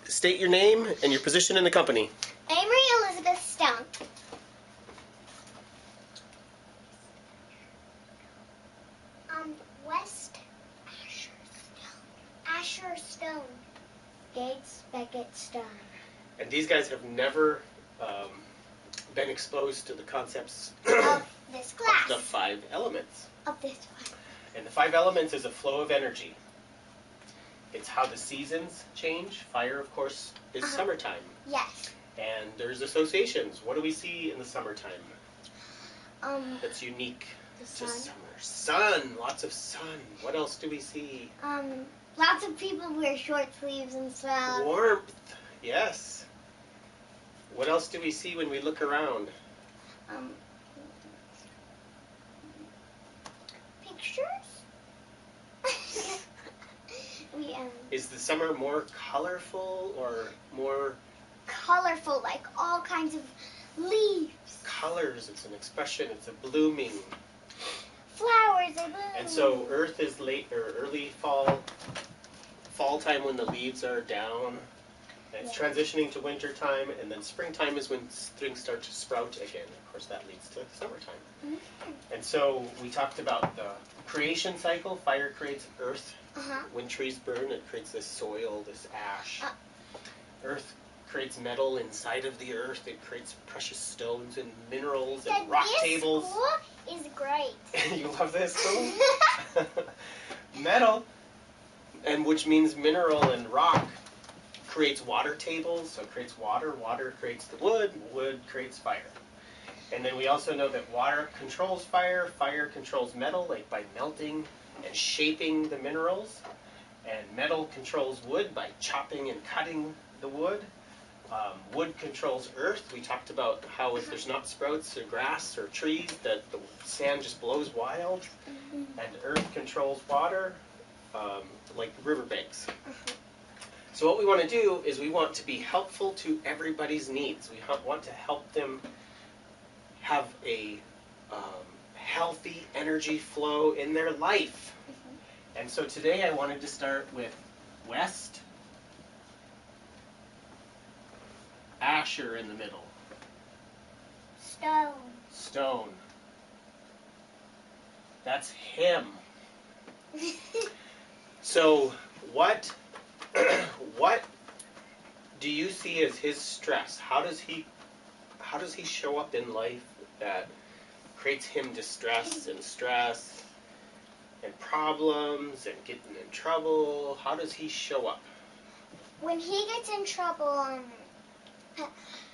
state your name and your position in the company. Amory Elizabeth Stone. West Asher Stone. Gates Beckett Stone. And these guys have never been exposed to the concepts Of this class. of the 5 elements. Of this class. And the 5 elements is a flow of energy. It's how the seasons change. Fire, of course, is summertime. Yes. And there's associations. What do we see in the summertime that's unique The to sun. summer? Sun. Lots of sun. What else do we see? Lots of people wear short sleeves and stuff. Warmth. Yes. What else do we see when we look around? Pictures? Is the summer more colorful or more Colorful, like all kinds of leaves. colors? It's an expression. It's a blooming. Flowers, they bloom. And so Earth is late or early fall time when the leaves are down. And it's transitioning to winter time, and then springtime is when things start to sprout again. Of course, that leads to summertime. And so we talked about the creation cycle. Fire creates earth. When trees burn, it creates this soil, this ash. Earth creates metal inside of the earth. It creates precious stones and minerals and rock tables. This school is great. You love this school? Metal, and which means mineral and rock, creates water tables, so it creates water. Water creates the wood. Wood creates fire. And then we also know that water controls fire. Fire controls metal, like by melting and shaping the minerals. And metal controls wood by chopping and cutting the wood. Wood controls earth. We talked about how if there's not sprouts or grass or trees, that the sand just blows wild. And earth controls water, like riverbanks. So what we want to do is we want to be helpful to everybody's needs. We want to help them have a healthy energy flow in their life. And so today I wanted to start with West Asher in the middle. Stone. Stone. That's him. So what do you see as his stress? How does he show up in life that creates him distress and stress and problems and getting in trouble? How does he show up? When he gets in trouble,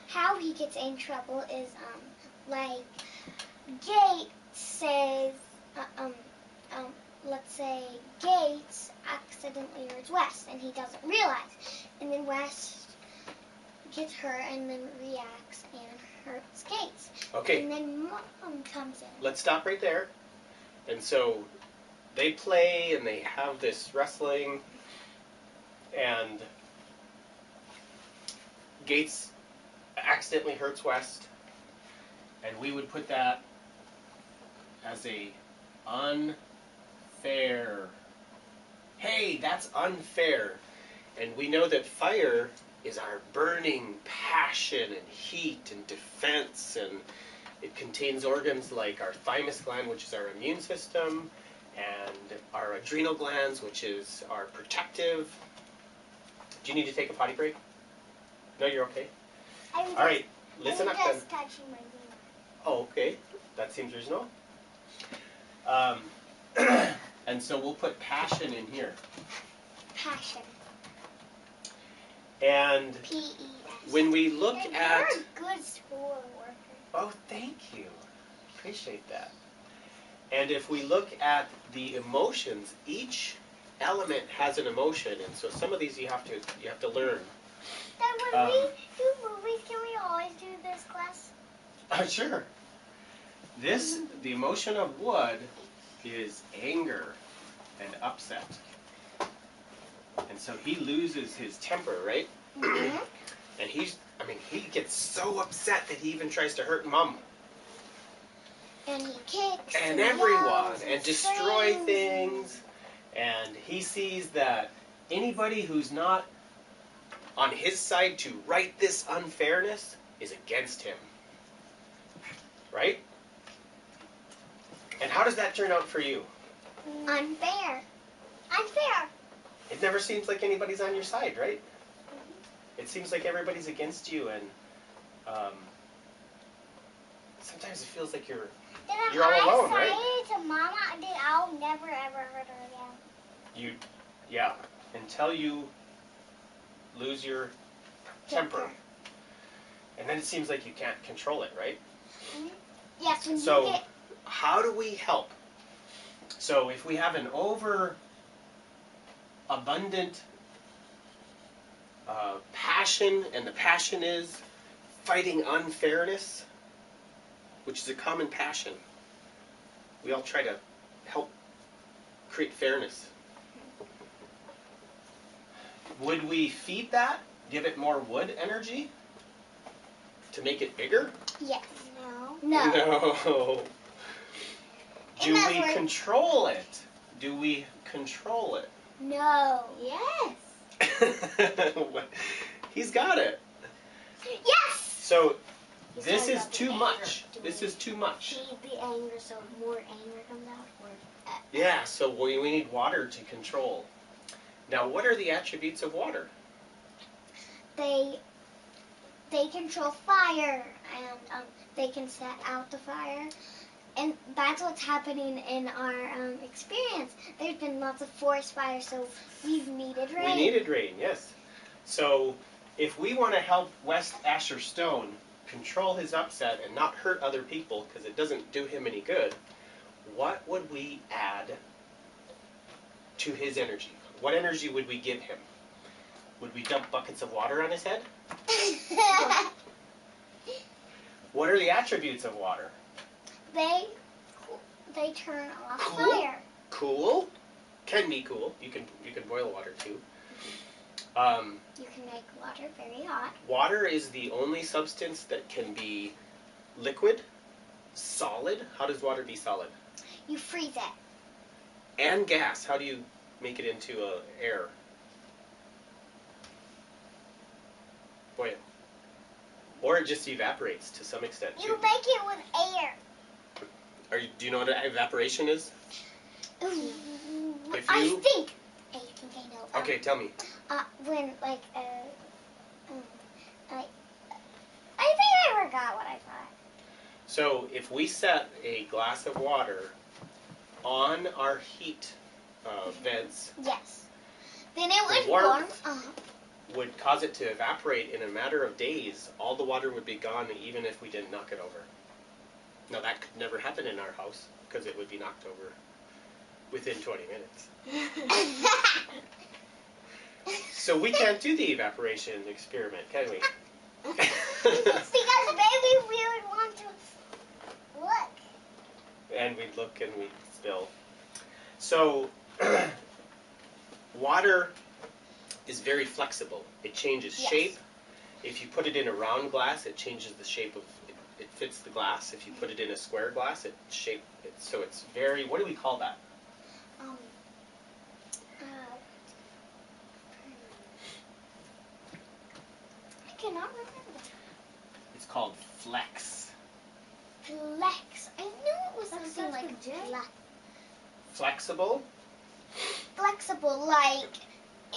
how he gets in trouble is like Gates says, let's say Gates accidentally hurts West and he doesn't realize, and then West gets hurt and then reacts and hurts Gates. Okay. And then Mom comes in. Let's stop right there. And so they play and they have this wrestling, and Gates accidentally hurts West, and we would put that as a unfair. Hey, that's unfair. And we know that fire is our burning passion and heat and defense, and it contains organs like our thymus gland, which is our immune system, and our adrenal glands, which is our protective. Do you need to take a potty break? No, you're okay? All right, listen up then. I'm just touching my knee. Oh, okay. That seems reasonable. And so we'll put passion in here. Passion. And P-E-S. when we look at... You're a good school worker. Oh, thank you. Appreciate that. And if we look at the emotions, each element has an emotion, and so some of these you have to learn. Then when we do movies, can we always do this class? Sure. The emotion of wood is anger and upset. And so he loses his temper, right? And he gets so upset that he even tries to hurt Mom. And he kicks And and everyone, yells and destroy things. And he sees that anybody who's not on his side to right this unfairness is against him. Right? And how does that turn out for you? Unfair. Unfair. It never seems like anybody's on your side, right? It seems like everybody's against you, and sometimes it feels like you're all alone, right? To Mama, then I'll never ever hurt her again. Yeah, until you lose your temper. And then it seems like you can't control it, right? Mm-hmm. Yes, when so you get... how do we help? So if we have an abundant passion, and the passion is fighting unfairness, which is a common passion, we all try to help create fairness. Would we feed that? Give it more wood energy? To make it bigger? Yes. No. No. Do we control it? Do we control it? No. Yes. He's got it. Yes! So, this is too much. This is too much. Feed the anger so more anger comes out? Yeah, so we need water to control. Now, what are the attributes of water? They control fire, and they can set out the fire. And that's what's happening in our experience. There's been lots of forest fires, so we've needed rain. We needed rain, yes. So, if we want to help West Asher Stone control his upset and not hurt other people, because it doesn't do him any good, what would we add to his energy? What energy would we give him? Would we dump buckets of water on his head? What are the attributes of water? They turn off Cool. fire. Cool. Can be cool. You can boil water too. You can make water very hot. Water is the only substance that can be liquid, solid. How does water be solid? You freeze it. And gas. How do you make it into air? Boil. Or it just evaporates to some extent. You make it with air. Do you know what evaporation is? Ooh. If I you- think I know. Okay, tell me. When I think I forgot what I thought. So if we set a glass of water on our heat vents, Yes. Then it would The warm. warmth. would cause it to evaporate in a matter of days. All the water would be gone even if we didn't knock it over. Now that could never happen in our house because it would be knocked over within 20 minutes. So we can't do the evaporation experiment, can we? It's because maybe we would want to look. And we'd look and we'd spill. So water is very flexible. It changes Yes. shape. If you put it in a round glass, it changes the shape of it fits the glass. If you put it in a square glass, so it's very, what do we call that? I cannot remember. It's called flex. Flex. I knew it was something like flex. Flexible? Flexible, like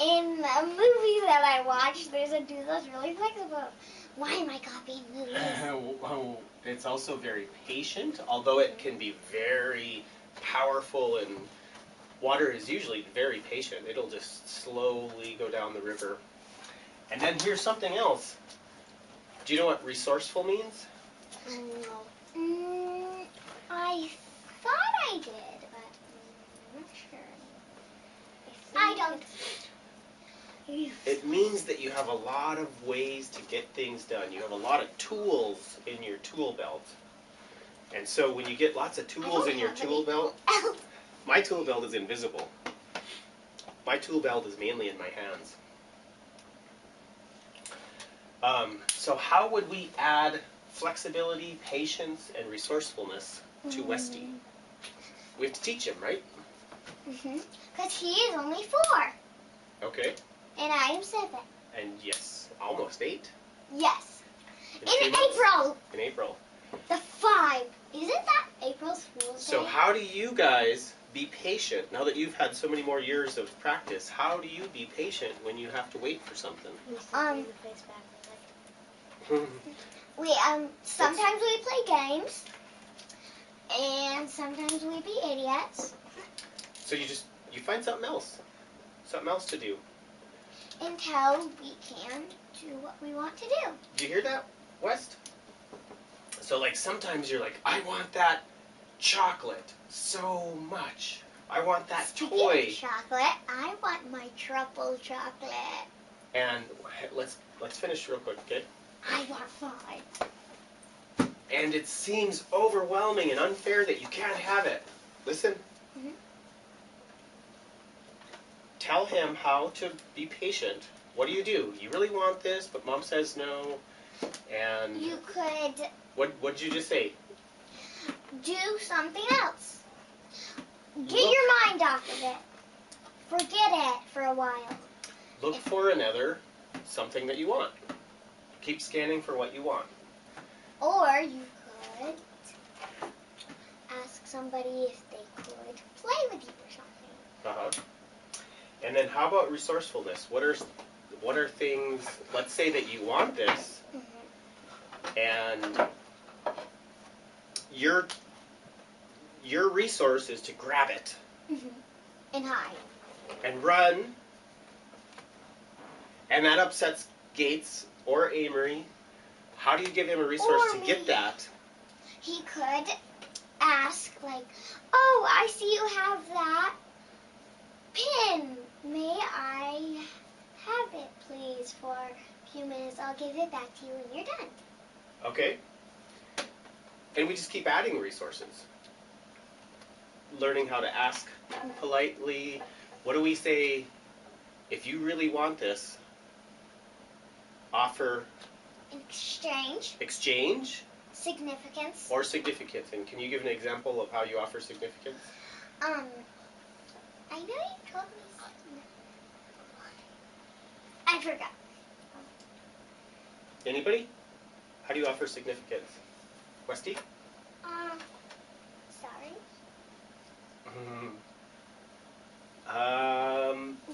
in a movie that I watched, there's a dude that's really flexible. Why am I copying movies? It's also very patient, although it can be very powerful, and water is usually very patient. It'll just slowly go down the river. And then here's something else. Do you know what resourceful means? No. I thought I did, but I'm not sure. I don't. It means that you have a lot of ways to get things done. You have a lot of tools in your tool belt. And so when you get lots of tools in your tool belt, my tool belt is invisible. My tool belt is mainly in my hands. So how would we add flexibility, patience, and resourcefulness to Westy? We have to teach him, right? Because he is only 4. Okay. And I am 7. And yes, almost 8. Yes. In In 2 months. April. In April. The 5. Isn't that April's Fool's Day? So how do you guys be patient now that you've had so many more years of practice? How do you be patient when you have to wait for something? We sometimes we play games, and sometimes we be idiots. So you find something else to do. Until we can do what we want to do. Do you hear that, West? So like sometimes you're like, I want that chocolate so much. I want that Speaking toy. of chocolate, I want my truffle chocolate. And let's finish real quick, okay? I want 5. And it seems overwhelming and unfair that you can't have it. Listen. Mhm. Tell him how to be patient. What do? You really want this, but Mom says no. And You could what did you just say? do something else. Get your mind off of it. Forget it for a while. Look for something that you want. Keep scanning for what you want. Or you could ask somebody if they could play with you or something. Uh-huh. And then how about resourcefulness? What are things, let's say that you want this, and your resource is to grab it And hide. and run, and that upsets Gates or Amory. How do you give him a resource Or to me. get that? He could ask, like, oh, I see you have that pin. May I have it, please, for a few minutes? I'll give it back to you when you're done. Okay? And we just keep adding resources. Learning how to ask politely. What do we say? If you really want this, offer exchange Significance. or significance. And can you give an example of how you offer significance? I know you told me something. I forgot. Anybody? How do you offer significance? Westy? Sorry.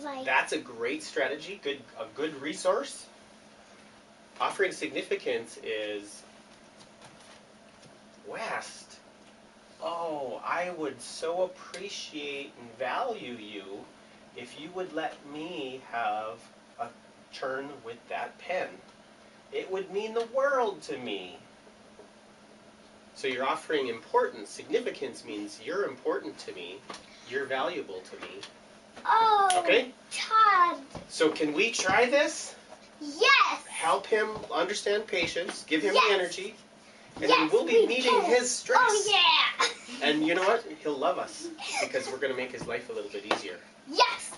Like, That's a great strategy, a good resource. Offering significance is, West, oh, I would so appreciate and value you if you would let me have a turn with that pen. It would mean the world to me. So you're offering importance. Significance means you're important to me. You're valuable to me. oh, Okay? Todd. So can we try this? Yes. Help him understand patience. Give him Yes. the energy. And Yes, then we'll be we meeting can. his stress. Oh, yeah. And you know what? He'll love us because we're going to make his life a little bit easier. Yes.